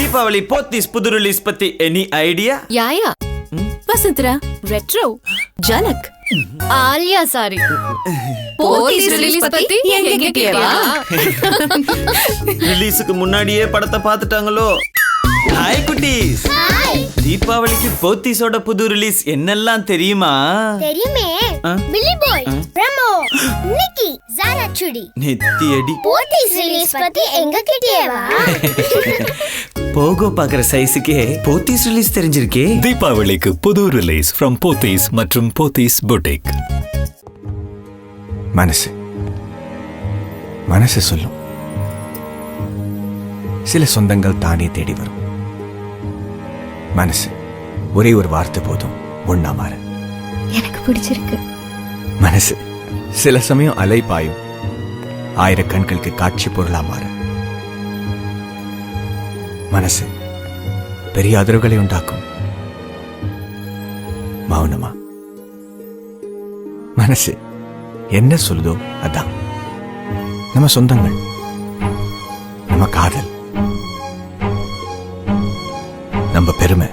தீபாவளி போத்தீஸ் புது ரிலீஸ் பத்தி any idea? Yeah yeah வசந்தரா ரெட்ரோ ஜலக் ஆலியா சாரி போத்தீஸ் ரிலீஸ் பத்தி எங்க கேவா? ரிலீஸுக்கு முன்னாடியே படத்தை பார்த்துட்டாங்களோ? ஹாய் குட்டீஸ், தீபாவளிக்கு போத்தீஸோட புது ரிலீஸ் என்னெல்லாம் தெரியுமா? தெரியுமே. பில்லி பாய், பிரமோ, நிக்கி, ஜாரா சுடி, நெத்தியடி. போத்தீஸ் ரிலீஸ் பத்தி எங்க கிட்டேவா? போகோ பாக்குற சைஸுக்கே போத்தீஸ் ரிலீஸ் தெரிஞ்சிருக்கே. தீபாவளிக்கு புது ரிலீஸ் from போத்தீஸ் மற்றும் போத்தீஸ் புட்டிக். மனசு சொல்லும். சில சொந்தங்கள் தானே தேடி வரும். மனசு ஒரே ஒரு வார்த்தை போதும் ஒண்ணா மாற. எனக்கு பிடிச்சிருக்கு. மனசு சில சமயம் அலை பாயும், ஆயிரக்கண்களுக்கு காட்சி பொருளா மாற. மனசு பெரிய அதிர்வுகளை உண்டாக்கும். மௌனமா மனசு என்ன சொல்லுதோ அதான். நம்ம சொந்தங்கள், நம்ம காதல், நம்ம பெருமை,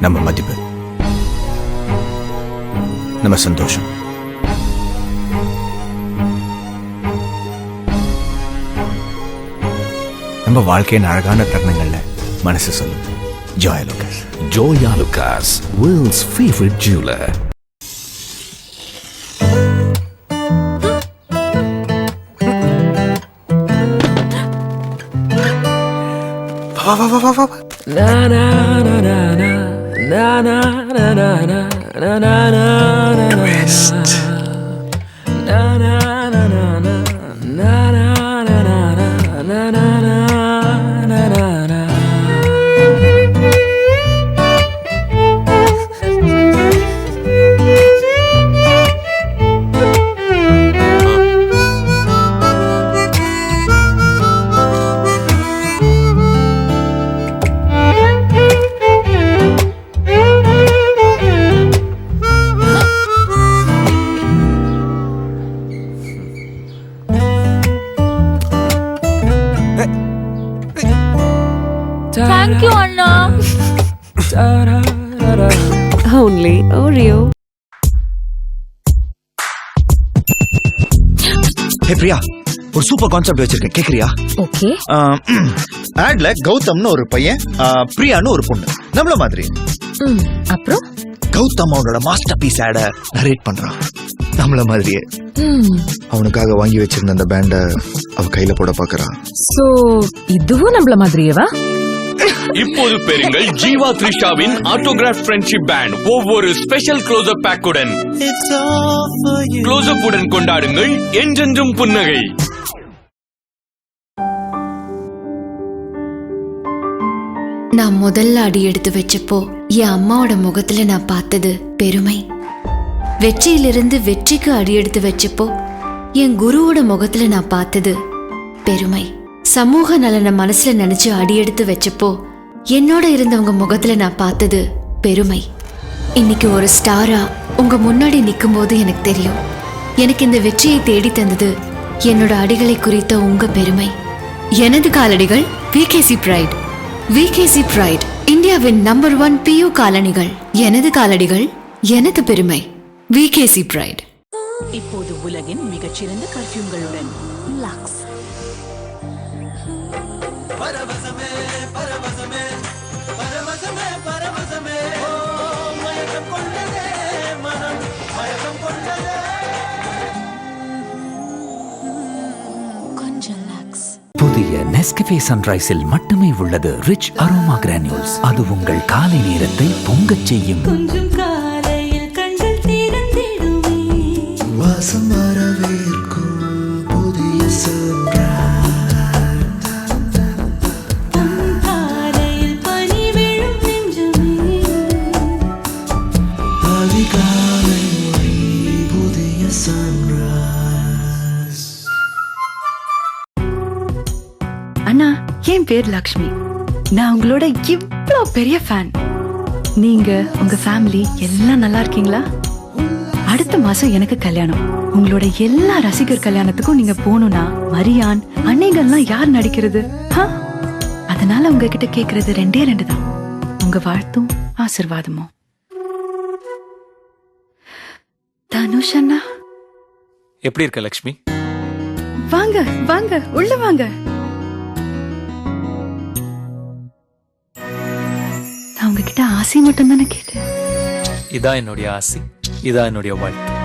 நம்ம மதிப்பு, நம்ம சந்தோஷம். நம்ம வாழ்க்கையின் அழகான தருணங்கள்ல மனசு சொல்லும். Joya லுகாஸ். Joya லுகாஸ், world's favorite jeweler. Na na na na na na na na na na na na na Twist. na na na na na na na na na na na na na na. Thank you Anna. Only Oreo. ஹே பிரியா, ஒரு super concept வச்சிருக்கேன், கேக்குறியா? Okay. ஆட்ல கௌதம்னு ஒரு பையன், பிரியான்னு ஒரு பொண்ணு, நம்மள மாதிரி. அப்புறம் கௌதம் அவனோட மாஸ்டர் பீஸ் ஆட நரேட் பண்றான், நம்மள மாதிரியே. அவனுக்காக வாங்கி வச்சிருந்த அந்த பேண்ட அவ கையில போட பாக்குறான். சோ இதுவும் நம்மள மாதிரியேவா? இப்போது பெறுங்கள் ஜீவா த்ரிஷாவின் ஆட்டோகிராஃப் ஃப்ரெண்ட்ஷிப் பேண்ட் ஒவ்வொரு ஸ்பெஷல் க்ளோஸ்அப் பேக்குடன். க்ளோஸ்அப் உடன் கொண்டாடுங்கள் என்றென்றும் புன்னகை. நான் முதல்ல அடி எடுத்து வச்சப்போ என் அம்மாவோட முகத்துல நான் பார்த்தது பெருமை. வெற்றியிலிருந்து வெற்றிக்கு அடி எடுத்து வச்சப்போ என் குருவோட முகத்துல நான் பார்த்தது பெருமை. சமூக நலனை மனசுல நினைச்சு அடி எடுத்து வச்சப்போ என்னோட இருந்தவங்க முகத்துல நான் பார்த்தது பெருமை. இன்னைக்கு ஒரு ஸ்டாரா உங்க முன்னாடி நிற்கும் போது எனக்கு தெரியும், எனக்கு இந்த வெற்றியை தேடி தந்தது என்னோட அடிகளை குறித்த உங்க பெருமை. எனது காலடிகள் விகேசி பிரைட். விகேசி பிரைட், இந்தியாவின் நம்பர் 1 PU காலணிகள். எனது காலடிகள், எனது பெருமை. விகேசி பிரைட். இப்போது உலகின் மிகச்சிறந்த பர்ஃபியூம்களுடன் லக்ஸ். பரவசமே பரவசமே பரவசமே பரவசமே மயக்கம் கொண்டதே மனம் மயக்கம் கொண்டதே கொஞ்சம் லக்ஸ். புதிய நெஸ்கஃபே சன்ரைஸில் மட்டுமே உள்ளது ரிச் அரோமா கிரானியூல்ஸ். அது உங்கள் காலை நேரத்தை பொங்கச் செய்யும். கொஞ்சம் காலையில் கண்கள் திறந்திடுமே, வாசம் வரவேற்கும் புதிய சன்ரைஸ். காலையில் பனி விழும் நெஞ்சமே, அதிகாலை ஒளி புதிய சன்ரைஸ். அண்ணா, என் பேர் லக்ஷ்மி. நான் உங்களோட இவ்வளோ பெரிய ஃபேன். நீங்க உங்க ஃபேமிலி எல்லாம் நல்லா இருக்கீங்களா? அடுத்த மாசம் எனக்கு கல்யாணம். உங்களோட எல்லா ரசிகர் கல்யாணத்துக்கும் நீங்க போகணும்னா மரியான் அன்னைகள்லாம் யார் நடிக்கிறது? அதனால உங்ககிட்ட கேக்குறது ரெண்டே ரெண்டு தான். உங்க வாழ்த்தும் ஆசிர்வாதமும். தனுஷ் அண்ணா, எப்படி இருக்க லக்ஷ்மி? வாங்க வாங்க உள்ள வாங்க. நான் உங்ககிட்ட ஆசை மட்டும் தானே கேட்டேன். இதான் என்னுடைய ஆசை, இதான் என்னுடைய வாழ்க்கை.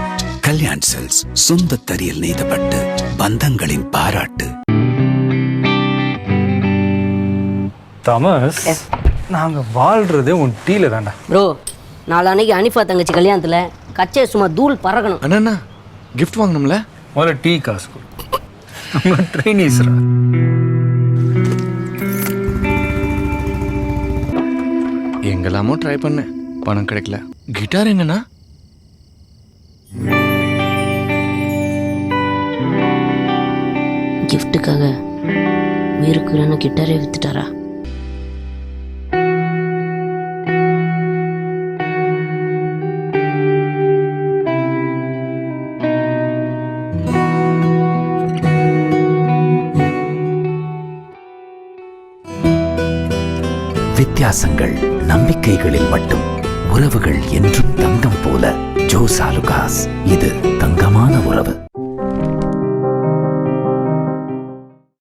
கல்யாண் செல்ஸ் சொந்த தறியில் நெய்தப்பட்டு பந்தங்களின் பாராட்டு. தாமஸ், நாங்க வாழ்றதே உன் டீல தான்டா. ப்ரோ, நாளான்னைக்கு அனிஃபா தங்கச்சி கல்யாணத்துல கச்சே சும்மா தூள் பறக்கணும். அண்ணா கிஃப்ட் வாங்கணும்ல? முதல்ல டீ காசு கொடு. நம்ம ட்ரைனீஸ்ரா. எங்கெல்லாமோ ட்ரை பண்ணேன், பணம் கிடைக்கல. கிட்டார் எங்கண்ணா? கிஃப்ட்டுக்காக உயிருக்குறான கிட்டாரே வித்துட்டாரா? வித்தியாசங்கள் நம்பிக்கைகளில் மட்டும், உறவுகள் என்றும் தங்கம் போல. ஜோஸ் ஆலுகாஸ், இது தங்கமான உறவு.